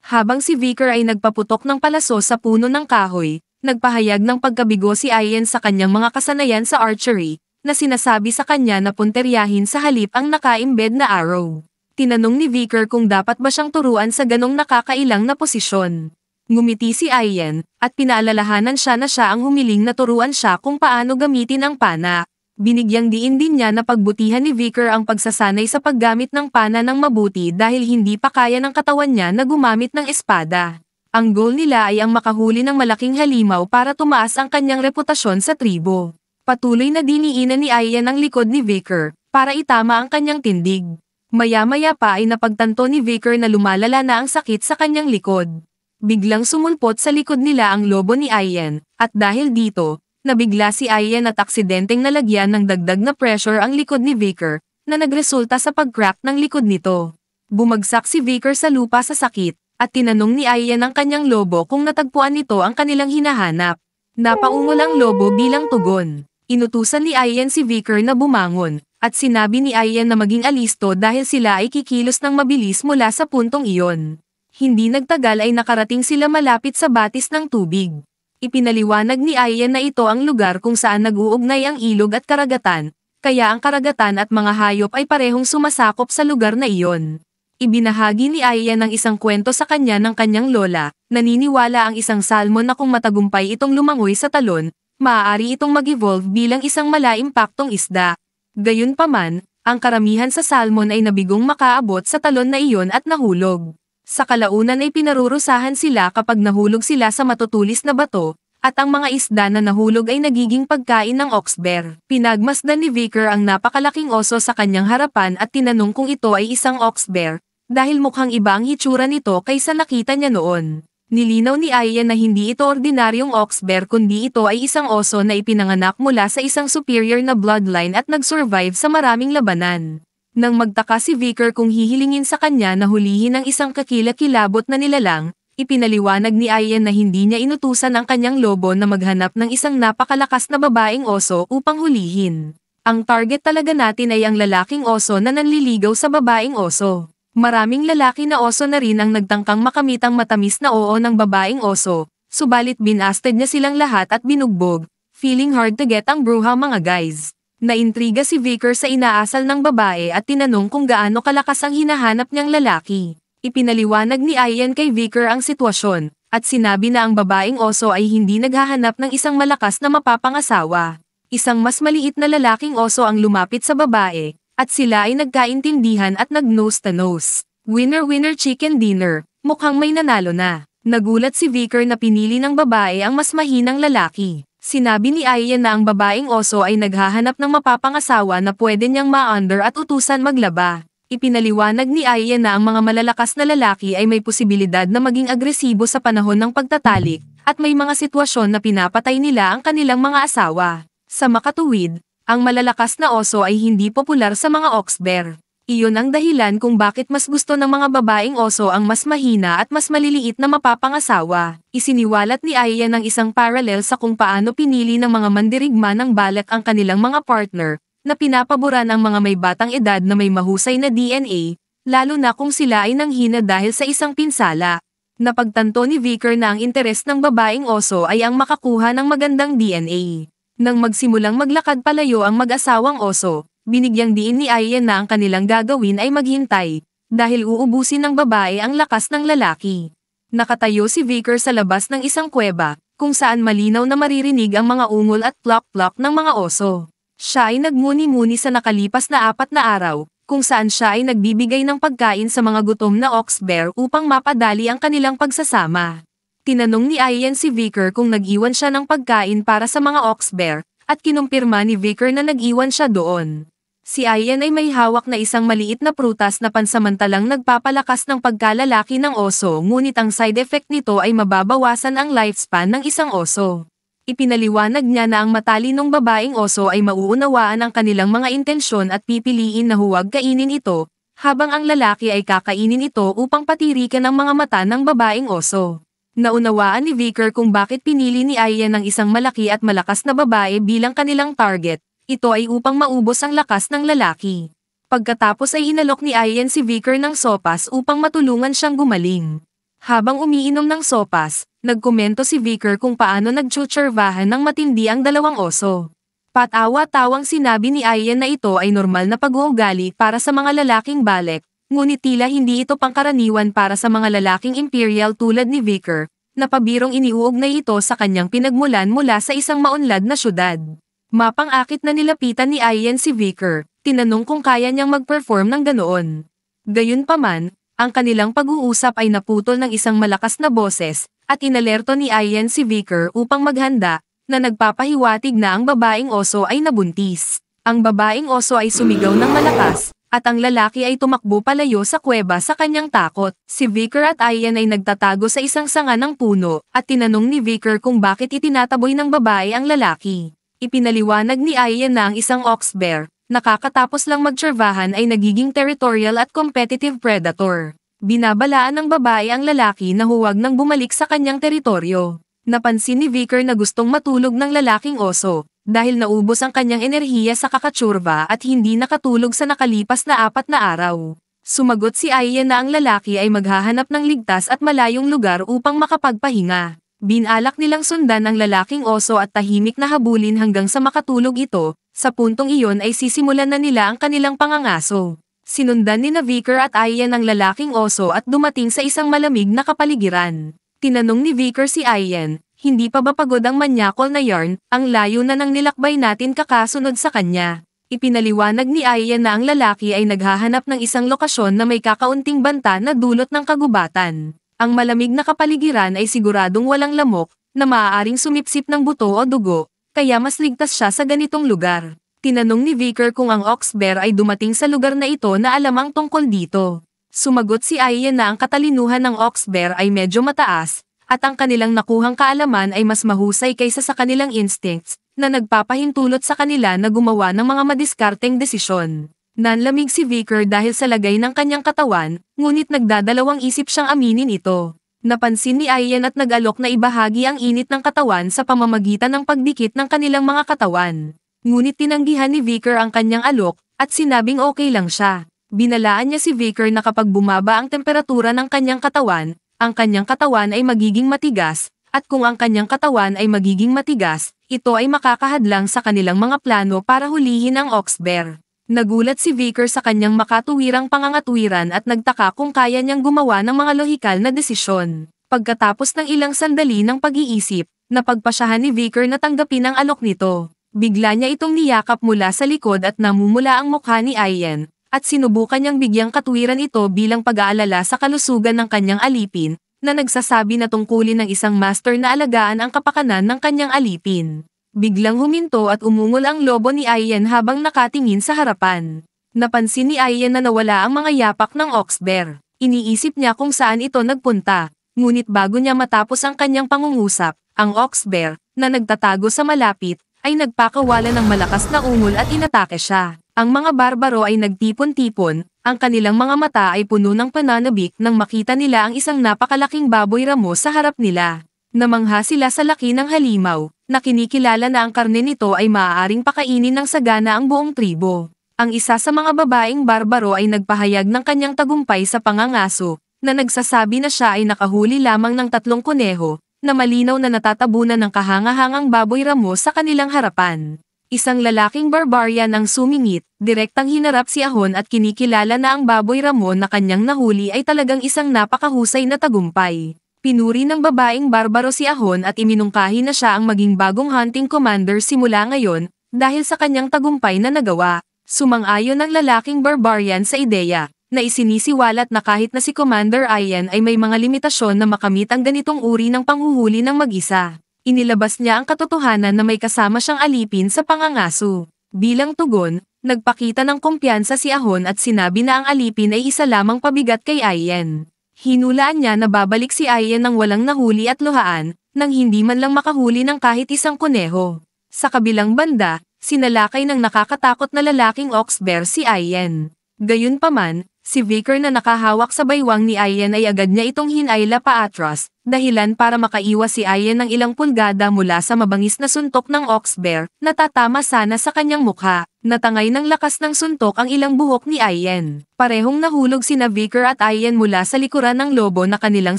Habang si Vicker ay nagpaputok ng palaso sa puno ng kahoy, nagpahayag ng pagkabigo si Ian sa kanyang mga kasanayan sa archery, na sinasabi sa kanya na punteryahin sa halip ang naka-embed na arrow. Tinanong ni Vicker kung dapat ba siyang turuan sa ganong nakakailang na posisyon. Ngumiti si Ian, at pinaalalahanan siya na siya ang humiling na turuan siya kung paano gamitin ang pana. Binigyang diin din niya na pagbutihan ni Vicker ang pagsasanay sa paggamit ng pana ng mabuti dahil hindi pa kaya ng katawan niya na gumamit ng espada. Ang goal nila ay ang makahuli ng malaking halimaw para tumaas ang kanyang reputasyon sa tribo. Patuloy na diniinan ni Ian ang likod ni Vicker, para itama ang kanyang tindig. Maya-maya pa ay napagtanto ni Vicker na lumalala na ang sakit sa kanyang likod. Biglang sumulpot sa likod nila ang lobo ni Ian, at dahil dito, nabigla si Ian at aksidenteng nalagyan ng dagdag na pressure ang likod ni Vicker, na nagresulta sa pag-crack ng likod nito. Bumagsak si Vicker sa lupa sa sakit, at tinanong ni Ian ang kanyang lobo kung natagpuan nito ang kanilang hinahanap. Napaungol ang lobo bilang tugon. Inutusan ni Ian si Vicker na bumangon, at sinabi ni Ian na maging alisto dahil sila ay kikilos ng mabilis mula sa puntong iyon. Hindi nagtagal ay nakarating sila malapit sa batis ng tubig. Ipinaliwanag ni Ian na ito ang lugar kung saan nag-uugnay ang ilog at karagatan, kaya ang karagatan at mga hayop ay parehong sumasakop sa lugar na iyon. Ibinahagi ni Ian ang isang kwento sa kanya ng kanyang lola, naniniwala ang isang salmon na kung matagumpay itong lumangoy sa talon, maaari itong mag-evolve bilang isang malaimpaktong isda. Gayunpaman, ang karamihan sa salmon ay nabigong makaabot sa talon na iyon at nahulog. Sa kalaunan ay pinarurusahan sila kapag nahulog sila sa matutulis na bato, at ang mga isda na nahulog ay nagiging pagkain ng oxbear. Pinagmasdan ni Vicker ang napakalaking oso sa kanyang harapan at tinanong kung ito ay isang oxbear, dahil mukhang iba ang hitsura nito kaysa nakita niya noon. Nilinaw ni Ian na hindi ito ordinaryong oxbear kundi ito ay isang oso na ipinanganak mula sa isang superior na bloodline at nag-survive sa maraming labanan. Nang magtaka si Vicker kung hihilingin sa kanya na hulihin ang isang kakilakilabot na nilalang, ipinaliwanag ni Ian na hindi niya inutusan ang kanyang lobo na maghanap ng isang napakalakas na babaeng oso upang hulihin. Ang target talaga natin ay ang lalaking oso na nanliligaw sa babaeng oso. Maraming lalaki na oso na rin ang nagtangkang makamit ang matamis na oo ng babaeng oso, subalit binasted niya silang lahat at binugbog, feeling hard to get ang bruha mga guys. Naintriga si Vicker sa inaasal ng babae at tinanong kung gaano kalakas ang hinahanap niyang lalaki. Ipinaliwanag ni Ian kay Vicker ang sitwasyon, at sinabi na ang babaeng oso ay hindi naghahanap ng isang malakas na mapapangasawa. Isang mas maliit na lalaking oso ang lumapit sa babae, at sila ay nagkaintindihan at nag-nose to nose. Winner-winner chicken dinner, mukhang may nanalo na. Nagulat si Vicker na pinili ng babae ang mas mahinang lalaki. Sinabi ni Ian na ang babaeng oso ay naghahanap ng mapapangasawa na pwede niyang ma-under at utusan maglaba. Ipinaliwanag ni Ian na ang mga malalakas na lalaki ay may posibilidad na maging agresibo sa panahon ng pagtatalik, at may mga sitwasyon na pinapatay nila ang kanilang mga asawa. Sa makatuwid, ang malalakas na oso ay hindi popular sa mga oxbear. Iyon ang dahilan kung bakit mas gusto ng mga babaeng oso ang mas mahina at mas maliliit na mapapangasawa. Isiniwalat ni Ian ang isang parallel sa kung paano pinili ng mga mandirigma ng balak ang kanilang mga partner, na pinapaboran ang mga may batang edad na may mahusay na DNA, lalo na kung sila ay nanghina dahil sa isang pinsala. Napagtanto ni Vicker na ang interes ng babaeng oso ay ang makakuha ng magandang DNA. Nang magsimulang maglakad palayo ang mag-asawang oso, binigyang diin ni Ian na ang kanilang gagawin ay maghintay, dahil uubusin ng babae ang lakas ng lalaki. Nakatayo si Vicker sa labas ng isang kuweba, kung saan malinaw na maririnig ang mga ungol at plok-plok ng mga oso. Siya ay nagmuni-muni sa nakalipas na 4 na araw, kung saan siya ay nagbibigay ng pagkain sa mga gutom na oxbear upang mapadali ang kanilang pagsasama. Tinanong ni Ian si Vicker kung nag-iwan siya ng pagkain para sa mga oxbear, at kinumpirma ni Vicker na nag-iwan siya doon. Si Ian ay may hawak na isang maliit na prutas na pansamantalang nagpapalakas ng pagkalalaki ng oso, ngunit ang side effect nito ay mababawasan ang lifespan ng isang oso. Ipinaliwanag niya na ang matalinong babaeng oso ay mauunawaan ang kanilang mga intensyon at pipiliin na huwag kainin ito, habang ang lalaki ay kakainin ito upang patirikan ang mga mata ng babaeng oso. Naunawaan ni Vicker kung bakit pinili ni Ian ang isang malaki at malakas na babae bilang kanilang target. Ito ay upang maubos ang lakas ng lalaki. Pagkatapos ay hinalok ni Ian si Vicker ng sopas upang matulungan siyang gumaling. Habang umiinom ng sopas, nagkomento si Vicker kung paano nagtsutsurvahan ng matindi ang dalawang oso. Patawa-tawang sinabi ni Ian na ito ay normal na pag-uugali para sa mga lalaking balek, ngunit tila hindi ito pangkaraniwan para sa mga lalaking imperial tulad ni Vicker, na pabirong iniuugnay ito sa kanyang pinagmulan mula sa isang maunlad na syudad. Mapang-akit na nilapitan ni Ian si Vicker, tinanong kung kaya niyang mag-perform ng ganoon. Gayunpaman, ang kanilang pag-uusap ay naputol ng isang malakas na boses, at inalerto ni Ian si Vicker upang maghanda, na nagpapahiwatig na ang babaeng oso ay nabuntis. Ang babaeng oso ay sumigaw ng malakas, at ang lalaki ay tumakbo palayo sa kuweba sa kanyang takot. Si Vicker at Ian ay nagtatago sa isang sanga ng puno, at tinanong ni Vicker kung bakit itinataboy ng babae ang lalaki. Ipinaliwanag ni Ian na ang isang ox bear, nakakatapos lang magtsurvahan ay nagiging territorial at competitive predator. Binabalaan ng babae ang lalaki na huwag nang bumalik sa kanyang teritoryo. Napansin ni Vicker na gustong matulog ng lalaking oso, dahil naubos ang kanyang enerhiya sa kakatsurba at hindi nakatulog sa nakalipas na 4 na araw. Sumagot si Ian na ang lalaki ay maghahanap ng ligtas at malayong lugar upang makapagpahinga. Binalak nilang sundan ang lalaking oso at tahimik na habulin hanggang sa makatulog ito, sa puntong iyon ay sisimulan na nila ang kanilang pangangaso. Sinundan ni Vicker at Ian ang lalaking oso at dumating sa isang malamig na kapaligiran. Tinanong ni Vicker si Ian, hindi pa ba pagod ang manyakol na yarn, ang layo na nang nilakbay natin kakasunod sa kanya. Ipinaliwanag ni Ian na ang lalaki ay naghahanap ng isang lokasyon na may kakaunting banta na dulot ng kagubatan. Ang malamig na kapaligiran ay siguradong walang lamok, na maaaring sumipsip ng buto o dugo, kaya mas ligtas siya sa ganitong lugar. Tinanong ni Vicker kung ang ox bear ay dumating sa lugar na ito na alamang tungkol dito. Sumagot si Ian na ang katalinuhan ng ox bear ay medyo mataas, at ang kanilang nakuhang kaalaman ay mas mahusay kaysa sa kanilang instincts, na nagpapahintulot sa kanila na gumawa ng mga madiskarteng desisyon. Nanlamig si Vicker dahil sa lagay ng kanyang katawan, ngunit nagdadalawang isip siyang aminin ito. Napansin ni Ian at nag-alok na ibahagi ang init ng katawan sa pamamagitan ng pagdikit ng kanilang mga katawan. Ngunit tinanggihan ni Vicker ang kanyang alok, at sinabing okay lang siya. Binalaan niya si Vicker na kapag bumaba ang temperatura ng kanyang katawan, ang kanyang katawan ay magiging matigas, at kung ang kanyang katawan ay magiging matigas, ito ay makakahadlang sa kanilang mga plano para hulihin ang ox bear. Nagulat si Vicker sa kanyang makatuwirang pangangatwiran at nagtaka kung kaya niyang gumawa ng mga lohikal na desisyon. Pagkatapos ng ilang sandali ng pag-iisip, napagpasyahan ni Vicker na tanggapin ang alok nito. Bigla niya itong niyakap mula sa likod at namumula ang mukha ni Ian, at sinubukan niyang bigyang katwiran ito bilang pag-aalala sa kalusugan ng kanyang alipin, na nagsasabi na tungkulin ng isang master na alagaan ang kapakanan ng kanyang alipin. Biglang huminto at umungol ang lobo ni Ian habang nakatingin sa harapan. Napansin ni Ian na nawala ang mga yapak ng ox bear. Iniisip niya kung saan ito nagpunta. Ngunit bago niya matapos ang kanyang pangungusap, ang ox bear, na nagtatago sa malapit, ay nagpakawala ng malakas na ungol at inatake siya. Ang mga barbaro ay nagtipon-tipon, ang kanilang mga mata ay puno ng pananabik nang makita nila ang isang napakalaking baboy ramo sa harap nila. Namangha sila sa laki ng halimaw, na kinikilala na ang karne nito ay maaaring pakainin ng sagana ang buong tribo. Ang isa sa mga babaeng barbaro ay nagpahayag ng kanyang tagumpay sa pangangaso, na nagsasabi na siya ay nakahuli lamang ng 3 kuneho, na malinaw na natatabunan ng kahangahangang baboy ramo sa kanilang harapan. Isang lalaking barbarian ang sumingit, direktang hinarap si Ahon at kinikilala na ang baboy ramo na kanyang nahuli ay talagang isang napakahusay na tagumpay. Pinuri ng babaeng barbaro si Ahon at iminungkahi na siya ang maging bagong hunting commander simula ngayon, dahil sa kanyang tagumpay na nagawa. Sumang-ayon ang lalaking barbarian sa ideya, na isinisiwalat na kahit na si Commander Ian ay may mga limitasyon na makamit ang ganitong uri ng panghuhuli ng mag-isa. Inilabas niya ang katotohanan na may kasama siyang alipin sa pangangaso. Bilang tugon, nagpakita ng kumpiyansa si Ahon at sinabi na ang alipin ay isa lamang pabigat kay Ian. Hinulaan niya na babalik si Ian nang walang nahuli at luhaan, nang hindi man lang makahuli ng kahit isang kuneho. Sa kabilang banda, sinalakay ng nakakatakot na lalaking ox bear si Ian. Gayunpaman, Si Vicar na nakahawak sa baywang ni Ian ay agad niya itong hinayla paatras, dahilan para makaiwas si Ian ng ilang pulgada mula sa mabangis na suntok ng ox bear, na tatama sana sa kanyang mukha. Natangay ng lakas ng suntok ang ilang buhok ni Ian. Parehong nahulog sina Vicar at Ian mula sa likuran ng lobo na kanilang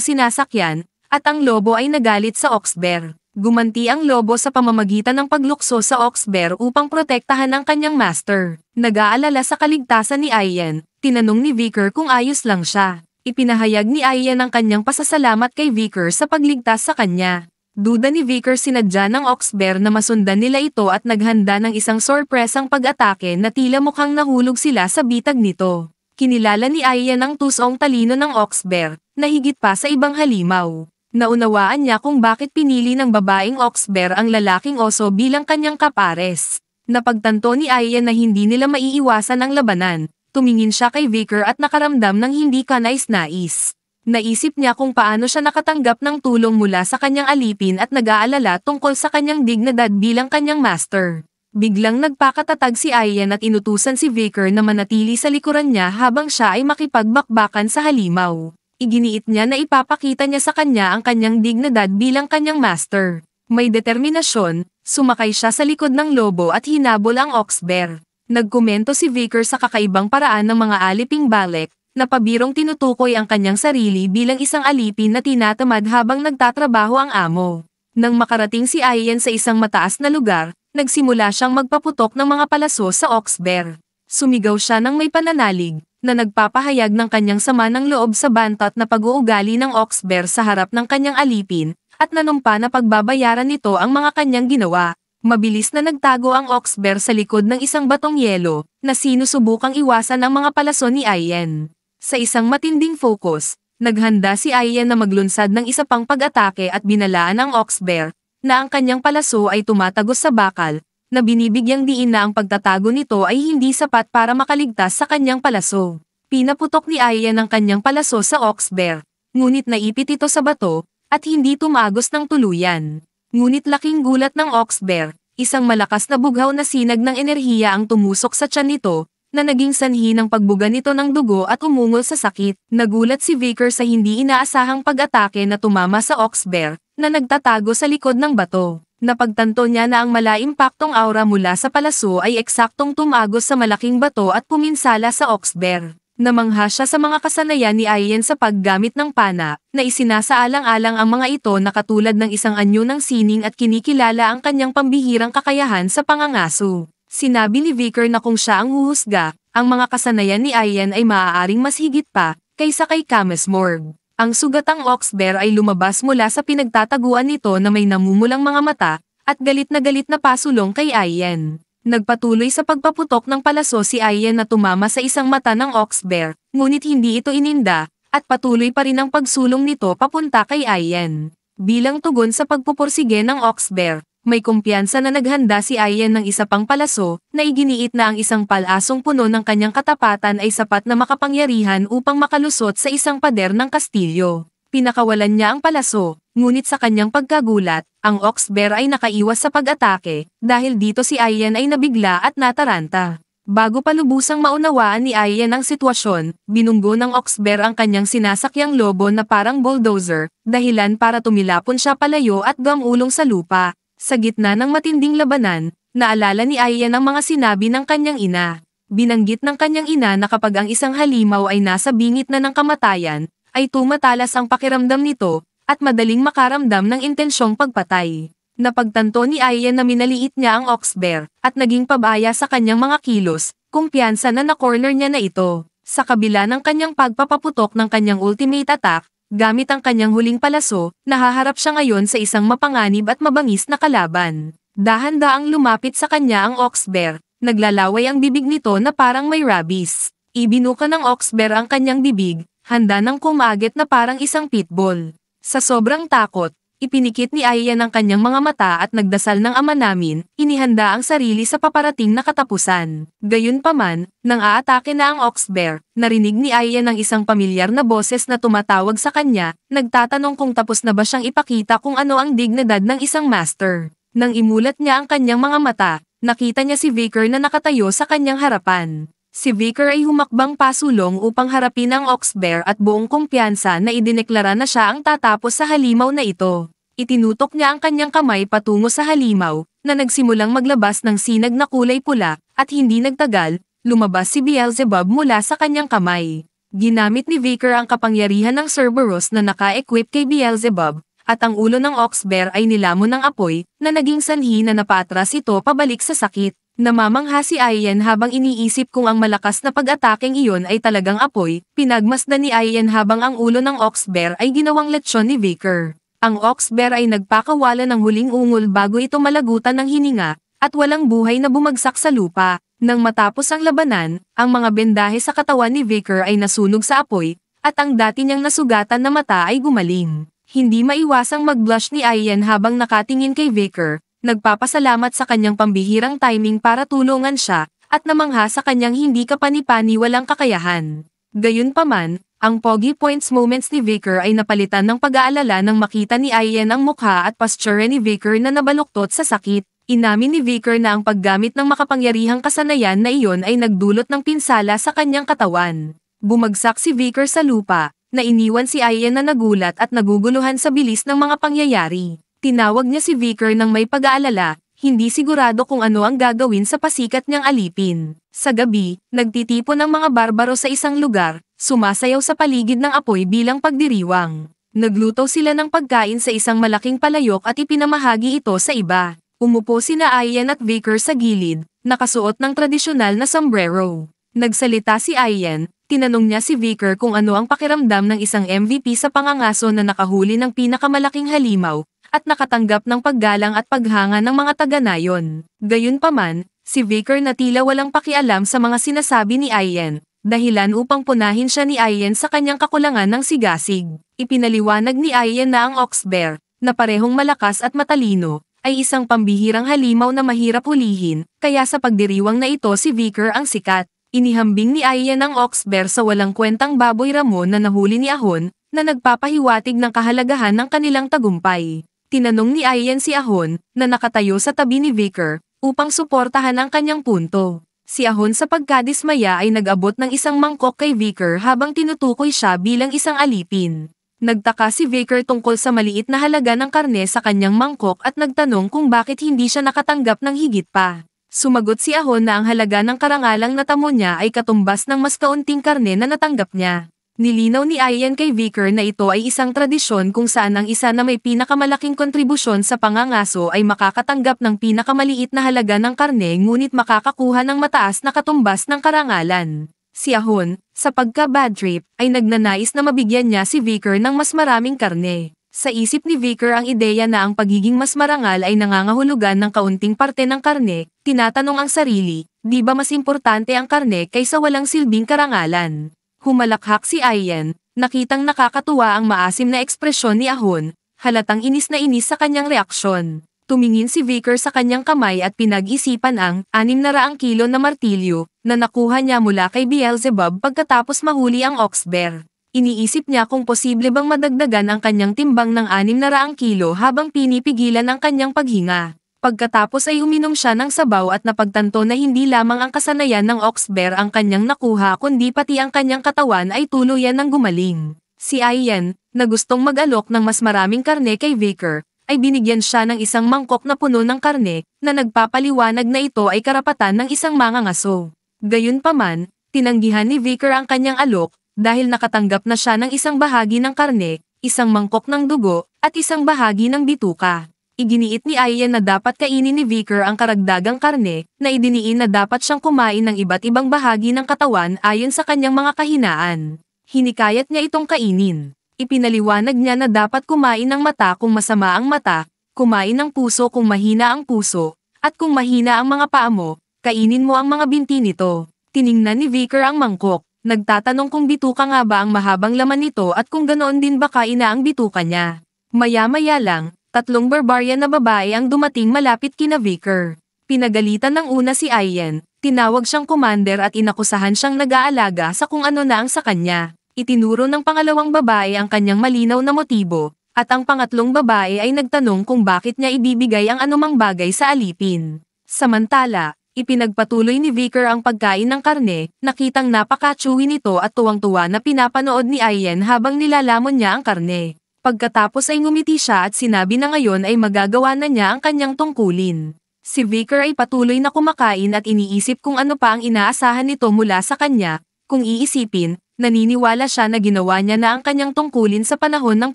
sinasakyan, at ang lobo ay nagalit sa ox bear. Gumanti ang lobo sa pamamagitan ng paglukso sa ox bear upang protektahan ang kanyang master. Nag-aalala sa kaligtasan ni Ian, tinanong ni Vicar kung ayos lang siya. Ipinahayag ni Ian ang kanyang pasasalamat kay Vicar sa pagligtas sa kanya. Duda ni Vicar sinadya ng ox bear na masundan nila ito at naghanda ng isang sorpresang pag-atake na tila mukhang nahulog sila sa bitag nito. Kinilala ni Ian ang tusong talino ng ox bear, na higit pa sa ibang halimaw. Naunawaan niya kung bakit pinili ng babaeng ox bear ang lalaking oso bilang kanyang kapares. Napagtanto ni Ian na hindi nila maiiwasan ang labanan. Tumingin siya kay Vicar at nakaramdam ng hindi kanais-nais. Naisip niya kung paano siya nakatanggap ng tulong mula sa kanyang alipin at nag-aalala tungkol sa kanyang dignidad bilang kanyang master. Biglang nagpakatatag si Ian at inutusan si Vicar na manatili sa likuran niya habang siya ay makipagbakbakan sa halimaw. Iginiit niya na ipapakita niya sa kanya ang kanyang dignidad bilang kanyang master. May determinasyon, sumakay siya sa likod ng lobo at hinabol ang ox bear. Nagkomento si Vicar sa kakaibang paraan ng mga aliping balik, na pabirong tinutukoy ang kanyang sarili bilang isang alipin na tinatamad habang nagtatrabaho ang amo. Nang makarating si Ian sa isang mataas na lugar, nagsimula siyang magpaputok ng mga palaso sa ox bear. Sumigaw siya ng may pananalig, na nagpapahayag ng kanyang sama ng loob sa bantat na pag-uugali ng ox bear sa harap ng kanyang alipin, at nanumpa na pagbabayaran nito ang mga kanyang ginawa. Mabilis na nagtago ang ox bear sa likod ng isang batong yelo, na sinusubukang iwasan ang mga palaso ni Ian. Sa isang matinding focus, naghanda si Ian na maglunsad ng isa pang pag-atake at binalaan ang ox bear, na ang kanyang palaso ay tumatagos sa bakal, na binibigyang diin na ang pagtatago nito ay hindi sapat para makaligtas sa kanyang palaso. Pinaputok ni Ian ang kanyang palaso sa ox bear, ngunit naipit ito sa bato, at hindi tumagos ng tuluyan. Ngunit laking gulat ng ox bear, isang malakas na bughaw na sinag ng enerhiya ang tumusok sa tiyan nito, na naging sanhi ng pagbuga nito ng dugo at umungol sa sakit. Nagulat si Vicar sa hindi inaasahang pag-atake na tumama sa ox bear, na nagtatago sa likod ng bato. Napagtanto niya na ang malaimpaktong aura mula sa palaso ay eksaktong tumagos sa malaking bato at puminsala sa ox bear. Namangha siya sa mga kasanayan ni Ian sa paggamit ng pana, na isinasaalang-alang ang mga ito na katulad ng isang anyo ng sining at kinikilala ang kanyang pambihirang kakayahan sa pangangaso. Sinabi ni Vicar na kung siya ang huhusga, ang mga kasanayan ni Ian ay maaaring mas higit pa, kaysa kay Camus Morg. Ang sugatang ox bear ay lumabas mula sa pinagtataguan nito na may namumulang mga mata, at galit na pasulong kay Ian. Nagpatuloy sa pagpaputok ng palaso si Ian na tumama sa isang mata ng ox bear, ngunit hindi ito ininda, at patuloy pa rin ang pagsulong nito papunta kay Ian. Bilang tugon sa pagpupursige ng ox bear, may kumpiyansa na naghanda si Ian ng isa pang palaso, na iginiit na ang isang palasong puno ng kanyang katapatan ay sapat na makapangyarihan upang makalusot sa isang pader ng kastilyo. Pinakawalan niya ang palaso, ngunit sa kanyang pagkagulat, ang ox bear ay nakaiwas sa pag-atake, dahil dito si Ian ay nabigla at nataranta. Bago pa lubusang maunawaan ni Ian ang sitwasyon, binunggo ng ox bear ang kanyang sinasakyang lobo na parang bulldozer, dahilan para tumilapon siya palayo at gamulong sa lupa. Sa gitna ng matinding labanan, naalala ni Ian ang mga sinabi ng kanyang ina. Binanggit ng kanyang ina na kapag ang isang halimaw ay nasa bingit na ng kamatayan, ay tumatalas ang pakiramdam nito, at madaling makaramdam ng intensyong pagpatay. Napagtanto ni Ian na minaliit niya ang ox bear, at naging pabaya sa kanyang mga kilos, kumpiyansa na na-corner niya na ito. Sa kabila ng kanyang pagpapaputok ng kanyang ultimate attack, gamit ang kanyang huling palaso, nahaharap siya ngayon sa isang mapanganib at mabangis na kalaban. Dahan-daang lumapit sa kanya ang ox bear, naglalaway ang bibig nito na parang may rabies. Ibinuka ng ox bear ang kanyang bibig, handa ng kumagat na parang isang pitbull. Sa sobrang takot, ipinikit ni Ian ang kanyang mga mata at nagdasal ng Ama Namin, inihanda ang sarili sa paparating na katapusan. Gayunpaman, nang aatake na ang ox bear, narinig ni Ian ang isang pamilyar na boses na tumatawag sa kanya, nagtatanong kung tapos na ba siyang ipakita kung ano ang dignidad ng isang master. Nang imulat niya ang kanyang mga mata, nakita niya si Vicar na nakatayo sa kanyang harapan. Si Vicar ay humakbang pasulong upang harapin ang Oxbear at buong kumpiyansa na idineklara na siya ang tatapos sa halimaw na ito. Itinutok niya ang kanyang kamay patungo sa halimaw, na nagsimulang maglabas ng sinag na kulay pula, at hindi nagtagal, lumabas si Beelzebub mula sa kanyang kamay. Ginamit ni Vicar ang kapangyarihan ng Cerberus na naka-equip kay Beelzebub, at ang ulo ng Oxbear ay nilamon ng apoy, na naging sanhi na napaatras ito pabalik sa sakit. Namamangha si Ian habang iniisip kung ang malakas na pag-atakeng iyon ay talagang apoy, pinagmasdan ni Ian habang ang ulo ng Oxbear ay ginawang lechon ni Vicar. Ang Oxbear ay nagpakawala ng huling ungol bago ito malagutan ng hininga, at walang buhay na bumagsak sa lupa. Nang matapos ang labanan, ang mga bendahe sa katawan ni Vicar ay nasunog sa apoy, at ang dati niyang nasugatan na mata ay gumaling. Hindi maiwasang mag-blush ni Ian habang nakatingin kay Vicar. Nagpapasalamat sa kanyang pambihirang timing para tulungan siya, at namangha sa kanyang hindi kapani-paniwalang kakayahan. Gayunpaman, ang Pogi Points moments ni Vicar ay napalitan ng pag-aalala nang makita ni Ian ang mukha at posture ni Vicar na nabaluktot sa sakit. Inamin ni Vicar na ang paggamit ng makapangyarihang kasanayan na iyon ay nagdulot ng pinsala sa kanyang katawan. Bumagsak si Vicar sa lupa, na iniwan si Ian na nagulat at naguguluhan sa bilis ng mga pangyayari. Tinawag niya si Vicar ng may pag-aalala, hindi sigurado kung ano ang gagawin sa pasikat niyang alipin. Sa gabi, nagtitipon ang mga barbaro sa isang lugar, sumasayaw sa paligid ng apoy bilang pagdiriwang. Nagluto sila ng pagkain sa isang malaking palayok at ipinamahagi ito sa iba. Umupo sina Ian at Vicar sa gilid, nakasuot ng tradisyonal na sombrero. Nagsalita si Ian, tinanong niya si Vicar kung ano ang pakiramdam ng isang MVP sa pangangaso na nakahuli ng pinakamalaking halimaw, at nakatanggap ng paggalang at paghanga ng mga taga-nayon. Gayunpaman, si Vicar na tila walang pakialam sa mga sinasabi ni Ian, dahilan upang punahin siya ni Ian sa kanyang kakulangan ng sigasig. Ipinaliwanag ni Ian na ang Oxbear, na parehong malakas at matalino, ay isang pambihirang halimaw na mahirap hulihin, kaya sa pagdiriwang na ito si Vicar ang sikat. Inihambing ni Ian ang Oxbear sa walang kwentang baboy ramon na nahuli ni Ahon, na nagpapahiwatig ng kahalagahan ng kanilang tagumpay. Tinanong ni Ian si Ahon, na nakatayo sa tabi ni Vicar, upang suportahan ang kanyang punto. Si Ahon sa pagkadismaya ay nag-abot ng isang mangkok kay Vicar habang tinutukoy siya bilang isang alipin. Nagtaka si Vicar tungkol sa maliit na halaga ng karne sa kanyang mangkok at nagtanong kung bakit hindi siya nakatanggap ng higit pa. Sumagot si Ahon na ang halaga ng karangalang natamo niya ay katumbas ng mas kaunting karne na natanggap niya. Nilinaw ni Ian kay Vicar na ito ay isang tradisyon kung saan ang isa na may pinakamalaking kontribusyon sa pangangaso ay makakatanggap ng pinakamaliit na halaga ng karne ngunit makakakuha ng mataas na katumbas ng karangalan. Si Ahon, sa pagka-bad trip, ay nagnanais na mabigyan niya si Vicar ng mas maraming karne. Sa isip ni Vicar ang ideya na ang pagiging mas marangal ay nangangahulugan ng kaunting parte ng karne, tinatanong ang sarili, di ba mas importante ang karne kaysa walang silbing karangalan? Humalakhak si Ian, nakitang nakakatuwa ang maasim na ekspresyon ni Ahon, halatang inis na inis sa kanyang reaksyon. Tumingin si Vicar sa kanyang kamay at pinag-isipan ang 600 kilo na martilyo na nakuha niya mula kay Beelzebub pagkatapos mahuli ang Oxbear. Iniisip niya kung posible bang madagdagan ang kanyang timbang ng 600 kilo habang pinipigilan ang kanyang paghinga. Pagkatapos ay uminom siya ng sabaw at napagtanto na hindi lamang ang kasanayan ng Oxbear ang kanyang nakuha kundi pati ang kanyang katawan ay tuluyan ng gumaling. Si Ian, na gustong mag-alok ng mas maraming karne kay Vicar, ay binigyan siya ng isang mangkok na puno ng karne, na nagpapaliwanag na ito ay karapatan ng isang mangangaso. Gayunpaman, tinanggihan ni Vicar ang kanyang alok, dahil nakatanggap na siya ng isang bahagi ng karne, isang mangkok ng dugo, at isang bahagi ng bituka. Iginiit ni Ian na dapat kainin ni Vicar ang karagdagang karne, na idiniin na dapat siyang kumain ng iba't ibang bahagi ng katawan ayon sa kanyang mga kahinaan. Hinikayat niya itong kainin. Ipinaliwanag niya na dapat kumain ng mata kung masama ang mata, kumain ng puso kung mahina ang puso, at kung mahina ang mga paa mo, kainin mo ang mga binti nito. Tiningnan ni Vicar ang mangkok, nagtatanong kung bituka nga ba ang mahabang laman nito at kung ganoon din ba kaina ang bituka niya. Maya-maya lang, 3 barbarian na babae ang dumating malapit kina Vicar. Pinagalitan ng una si Ian, tinawag siyang commander at inakusahan siyang nag-aalaga sa kung ano na ang sa kanya. Itinuro ng pangalawang babae ang kanyang malinaw na motibo, at ang pangatlong babae ay nagtanong kung bakit niya ibibigay ang anumang bagay sa alipin. Samantala, Ipinagpatuloy ni Vicker ang pagkain ng karne, nakitang napaka-chewy nito at tuwang-tuwa na pinapanood ni Ian habang nilalamon niya ang karne. Pagkatapos ay ngumiti siya at sinabi na ngayon ay magagawa na niya ang kanyang tungkulin. Si Vicker ay patuloy na kumakain at iniisip kung ano pa ang inaasahan nito mula sa kanya. Kung iisipin, naniniwala siya na ginawa niya na ang kanyang tungkulin sa panahon ng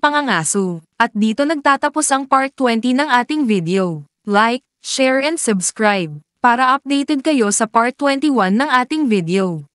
pangangaso. At dito nagtatapos ang part 20 ng ating video. Like, share and subscribe para updated kayo sa part 21 ng ating video.